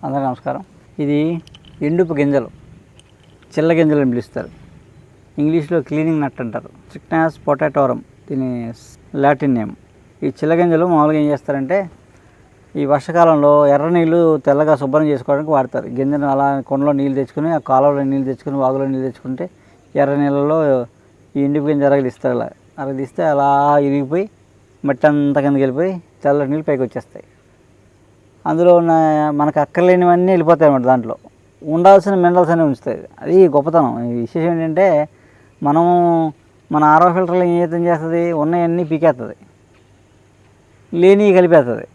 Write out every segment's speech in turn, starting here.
అందరికీ నమస్కారం. ఇది ఎండుపు గింజలు, చిల్ల గింజలు అని పిలుస్తారు. ఇంగ్లీష్లో క్లీనింగ్ నట్ అంటారు. స్ట్రిక్నాస్ పొటాటోరం దీని లాటిన్ నేమ్. ఈ చిల్ల గింజలు మామూలుగా ఏం చేస్తారంటే ఈ వర్షాకాలంలో ఎర్ర నీళ్ళు తెల్లగా శుభ్రం చేసుకోవడానికి వాడతారు. గింజను అలా కొండలో నీళ్ళు తెచ్చుకుని, ఆ కాలువలో నీళ్ళు తెచ్చుకుని, వాగులో నీళ్ళు తెచ్చుకుంటే ఎర్ర నీళ్ళలో ఈ ఎండుపు గింజ అరగలిస్తారు. అరగలిస్తే అలా ఇరిగిపోయి మట్టి అంతా కిందకి వెళ్ళిపోయి తెల్ల నీళ్ళు పైకి వచ్చేస్తాయి. అందులో ఉన్న మనకు అక్కర్లేనివన్నీ వెళ్ళిపోతాయి అన్నమాట. దాంట్లో ఉండాల్సిన మినరల్స్ అనేవి ఉంచుతాయి. అది గొప్పతనం. ఈ విశేషం ఏంటంటే మన ఆరో ఫిల్టర్లో ఏం చేస్తుంది, ఉన్నవన్నీ పీకేస్తుంది, లేని కలిపేస్తుంది.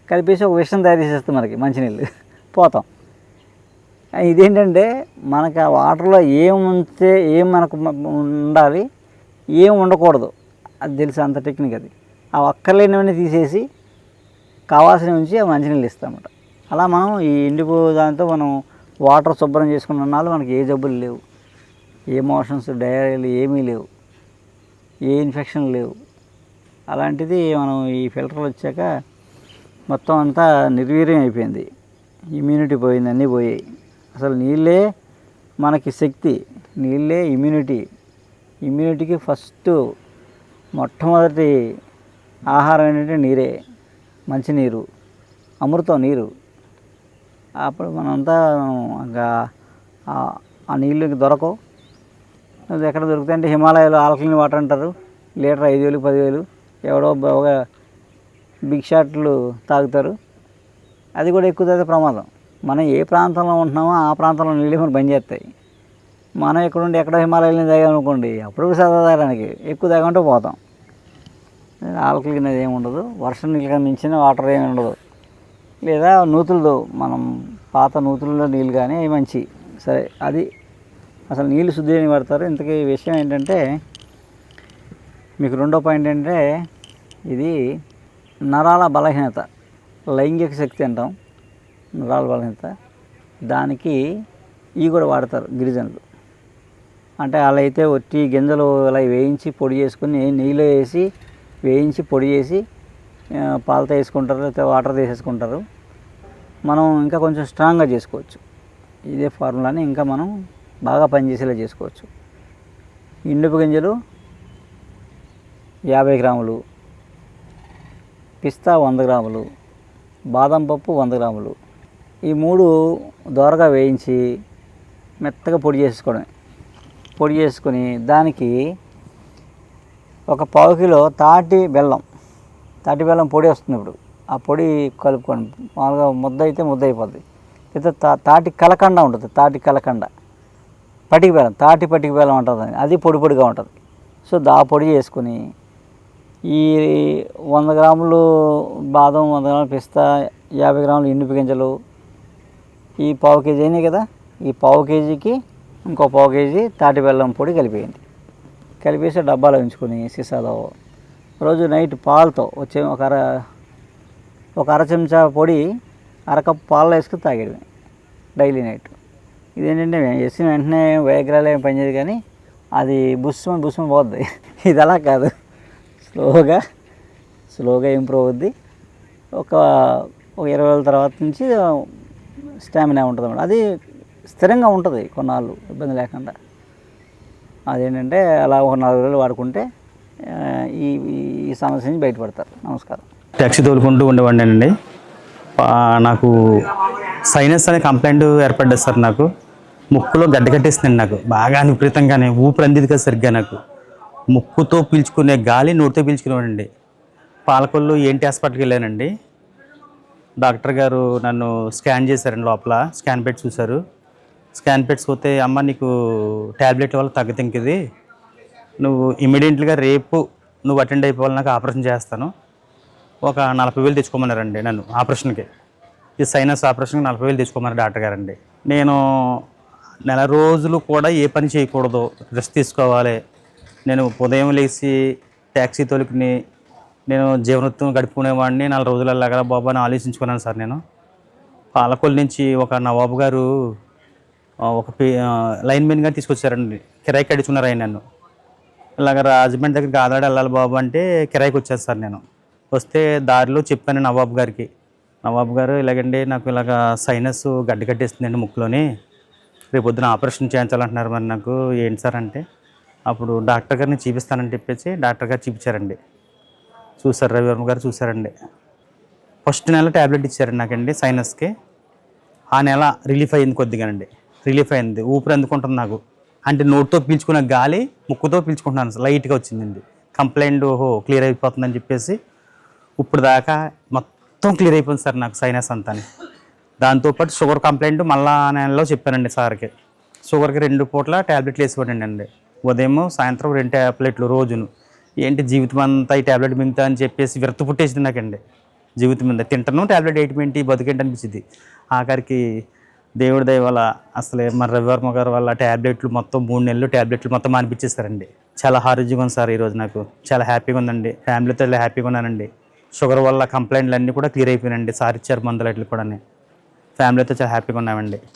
కలిపేసి ఒక విషయం తయారు చేసేస్తుంది మనకి మంచినీళ్ళు పోతాం. ఇదేంటంటే మనకు ఆ వాటర్లో ఏం ఉంటే ఏం మనకు ఉండాలి, ఏం ఉండకూడదు అది తెలుసు. అంత టెక్నిక్ అది. ఆ అక్కర్లేనివన్నీ తీసేసి కావాల్సిన ఉంచి ఆ మంచినీళ్ళు ఇస్తామన్నమాట. అలా మనం ఈ ఎండిపో దాంతో మనం వాటర్ శుభ్రం చేసుకున్న నాళ్ళు మనకి ఏ జబ్బులు లేవు, ఏ మోషన్స్ డయేరియాలు ఏమీ లేవు, ఏ ఇన్ఫెక్షన్ లేవు. అలాంటిది మనం ఈ ఫిల్టర్ వచ్చాక మొత్తం అంతా నిర్వీర్యం అయిపోయింది. ఇమ్యూనిటీ పోయింది, అన్నీ పోయాయి. అసలు నీళ్ళే మనకి శక్తి, నీళ్ళే ఇమ్యూనిటీకి ఫస్ట్ మొట్టమొదటి ఆహారం ఏంటంటే నీరే. మంచినీరు, అమృతం నీరు. అప్పుడు మనంతా ఇంకా ఆ నీళ్ళు దొరకవు. ఎక్కడ దొరుకుతాయంటే హిమాలయాలో ఆల్కలీన్ వాటర్ అంటారు. లీటర్ 5,000 10,000 ఎవడో ఒక బిగ్ షాట్లు తాగుతారు. అది కూడా ఎక్కువ తాగితే ప్రమాదం. మనం ఏ ప్రాంతంలో ఉంటున్నామో ఆ ప్రాంతంలో నీళ్ళు మనం బంద్ చేస్తాయి. మనం ఎక్కడుండి ఎక్కడో హిమాలయాలని తాగామనుకోండి, అప్పుడు సరదా తాగడానికి ఎక్కువ తాగమంటే పోతాం. ఆల్కలీన్ అనేది ఏమి ఉండదు. వర్షం నీళ్ళగా మించిన వాటర్ ఏమి ఉండదు. లేదా నూతులతో మనం పాత నూతుల్లో నీళ్ళు కానీ మంచి సరే. అది అసలు నీళ్ళు శుద్ధి అని పడతారు. ఇంతకీ విషయం ఏంటంటే మీకు రెండో పాయింట్ ఏంటంటే ఇది నరాల బలహీనత, లైంగిక శక్తి అంటాం. నరాల బలహీనత దానికి ఇవి కూడా వాడతారు గిరిజనులు. అంటే అలా అయితే ఒట్టి గింజలు అలా వేయించి పొడి చేసుకుని నీళ్ళు వేయించి పొడి చేసి పాలతో వేసుకుంటారు, లేకపోతే వాటర్ వేసేసుకుంటారు. మనం ఇంకా కొంచెం స్ట్రాంగ్గా చేసుకోవచ్చు. ఇదే ఫార్ములాని ఇంకా మనం బాగా పనిచేసేలా చేసుకోవచ్చు. ఎండుపు గింజలు 50 గ్రాములు, పిస్తా 100 గ్రాములు, బాదం పప్పు 100 గ్రాములు, ఈ 3 దోరగా వేయించి మెత్తగా పొడి చేసుకొని దానికి ఒక 1/4 కిలో తాటి బెల్లం పొడి వస్తుంది. ఇప్పుడు ఆ పొడి కలుపుకోండి. మామూలుగా ముద్ద అయితే ముద్ద అయిపోద్ది. అయితే తాటి కలకండ ఉంటుంది. పటిక బెల్లం అంటుంది. అది పొడిగా ఉంటుంది. సో పొడి చేసుకొని ఈ 100 గ్రాములు బాదం, 100 గ్రాములు పిస్తా, 50 గ్రాములు ఎండుపు గింజలు, ఈ 1/4 కేజీ అయినాయి కదా, ఈ 1/4 కేజీకి ఇంకో 1/4 కేజీ తాటి బెల్లం పొడి కలిపేసి డబ్బాలో ఉంచుకొని సీసాలో రోజు నైట్ పాలతో వచ్చే ఒక అర చెంచా పొడి అరకప్పు పాలలో వేసుకుని తాగేయడమే డైలీ నైట్. ఇదేంటంటే వేసిన వెంటనే వేగరాలు ఏమి పనిచేయదు, కానీ అది బుస్సుమని పోద్ది. ఇది అలా కాదు, స్లోగా ఇంప్రూవ్ అవుద్ది. ఒక 20 తర్వాత నుంచి స్టామినా ఉంటుంది అన్నమాట. అది స్థిరంగా ఉంటుంది కొన్నాళ్ళు ఇబ్బంది లేకుండా. అదేంటంటే అలా ఒక 4 రోజులు వాడుకుంటే ఈ సమస్య నుంచి బయటపడతారు. నమస్కారం. ట్యాక్సీ తోలుకుంటూ ఉండేవాడినండి. నాకు సైనస్ అనే కంప్లైంట్ ఏర్పడ్డది సార్. నాకు ముక్కులో గడ్డ కట్టేసిందండి. నాకు బాగా విపరీతంగానే ఊపిరి అందిది కదా సరిగ్గా. నాకు ముక్కుతో పీల్చుకునే గాలి నోటితో పీల్చుకునేవాడండి. పాలకొల్లు ఏంటి హాస్పిటల్కి వెళ్ళానండి. డాక్టర్ గారు నన్ను స్కాన్ చేశారండి. లోపల స్కాన్ పెట్టి చూశారు. స్కాన్ పెట్టి చూస్తే, అమ్మ నీకు ట్యాబ్లెట్ వల్ల తగ్గతింకిది, నువ్వు ఇమీడియట్గా రేపు నువ్వు అటెండ్ అయిపోవాలి, నాకు ఆపరేషన్ చేస్తాను, ఒక 40,000 తెచ్చుకోమన్నారండి నన్ను ఆపరేషన్కి. ఈ సైనస్ ఆపరేషన్కి 40,000 తెచ్చుకోమన్నారు డాక్టర్ గారండి. నేను నెల రోజులు కూడా ఏ పని చేయకూడదు, రెస్ట్ తీసుకోవాలి. నేను ఉదయం లేచి ట్యాక్సీ తోలుకుని నేను జీవనోత్తం గడుపుకునేవాడిని. 4 రోజులు అలాగా బాబు అని ఆలోచించుకున్నాను సార్. నేను పాలకొల్లు నుంచి ఒక నవాబు గారు ఒక లైన్మెన్గా తీసుకొచ్చారండి. కిరాయికి అడుగుతున్నారు ఆయన నన్ను. ఇలాగ రాజమండ్రి దగ్గరికి ఆదాడ వెళ్ళాలి బాబు అంటే కిరాయికి వచ్చాను సార్. నేను వస్తే దారిలో చెప్పాను నవాబు గారికి, నవాబు గారు ఇలాగండి నాకు ఇలాగ సైనస్ గడ్డ కట్టేస్తుందండి ముక్కులోని, రేపు పొద్దున ఆపరేషన్ చేయించాలంటున్నారు, మరి నాకు ఏంటి సార్ అంటే అప్పుడు డాక్టర్ గారిని చూపిస్తానని చెప్పేసి డాక్టర్ గారు చూపించారండి. చూసారు, రవివర్మ గారు చూసారండి. ఫస్ట్ నెల ట్యాబ్లెట్ ఇచ్చారండి నాకండి సైనస్కి. ఆ నెల రిలీఫ్ అయింది, కొద్దిగానండి రిలీఫ్ అయింది. ఊపిరి అందుకుంటుంది నాకు, అంటే నోట్తో పీల్చుకున్న గాలి ముక్కుతో పీల్చుకుంటున్నాను, లైట్గా వచ్చిందండి. కంప్లైంట్ ఓహో క్లియర్ అయిపోతుందని చెప్పేసి ఇప్పుడు దాకా మొత్తం క్లియర్ అయిపోయింది సార్ నాకు సైనస్ అంతా. దాంతోపాటు షుగర్ కంప్లైంట్ మళ్ళా నెలలో చెప్పానండి సార్కి. షుగర్కి 2 పూట్ల ట్యాబ్లెట్లు వేసిపోయానండి అండి, ఉదయం సాయంత్రం 2 ట్యాబ్లెట్లు రోజును. ఏంటి జీవితం అంతా ఈ ట్యాబ్లెట్ మింగుతా అని చెప్పేసి విరక్తి పుట్టేసింది నాకండి. జీవితం మీద తింటాను ట్యాబ్లెట్ వేయటమేంటి, బతికేంటి అనిపించింది. ఆఖరికి దేవుడి దయ వల్ల అసలే మన రవివర్మ గారు వల్ల ట్యాబ్లెట్లు మొత్తం 3 నెలలు ట్యాబ్లెట్లు మొత్తం మానిపించేస్తారండి. చాలా ఆరోగ్యంగా ఉంది సార్ ఈరోజు, నాకు చాలా హ్యాపీగా ఉందండి. ఫ్యామిలీతో చాలా హ్యాపీగా ఉన్నానండి. షుగర్ వల్ల కంప్లైంట్లు అన్నీ కూడా క్లియర్ అయిపోయినాయండి. సార్ ఇచ్చారు మందులు అట్లు కూడా. ఫ్యామిలీతో చాలా హ్యాపీగా ఉన్నామండి.